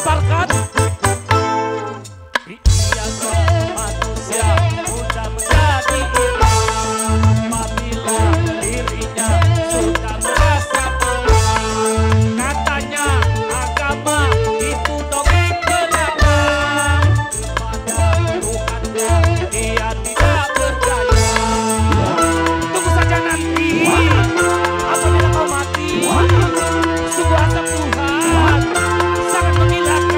lemparkan. Biasa manusia mudah menjadi iman apabila dirinya sudah merasa aman. Katanya agama itu dongeng belaka, kepada Tuhannya dia tidak percaya. Tunggu saja nanti apabila kau mati, sungguh azab Tuhan sangat mengilakan.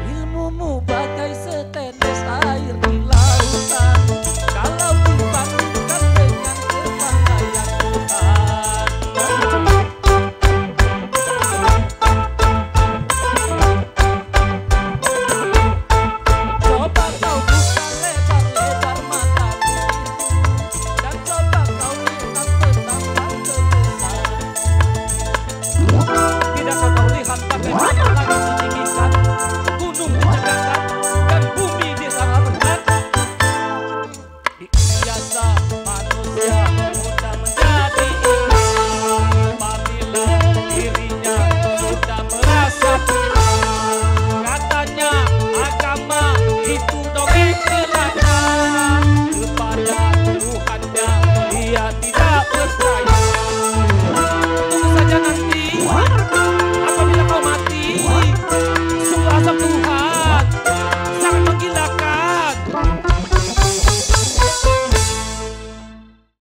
Ilmumu bagai setetes air di lautan, kalau dibandingkan dengan kepandaian Tuhan. Coba kau buka lebar-lebar matamu dan coba kau lihat betapa kebesaran. Tidakkah kau lihat bagaimana langit ditinggikan, gunung ditegakkan, dan bumi disangarakan? Biasa manusia mudah menjadi iman apabila dirinya sudah merasa tenang. Katanya agama itu dongeng belaka, kepada Tuhannya dia tidak percaya.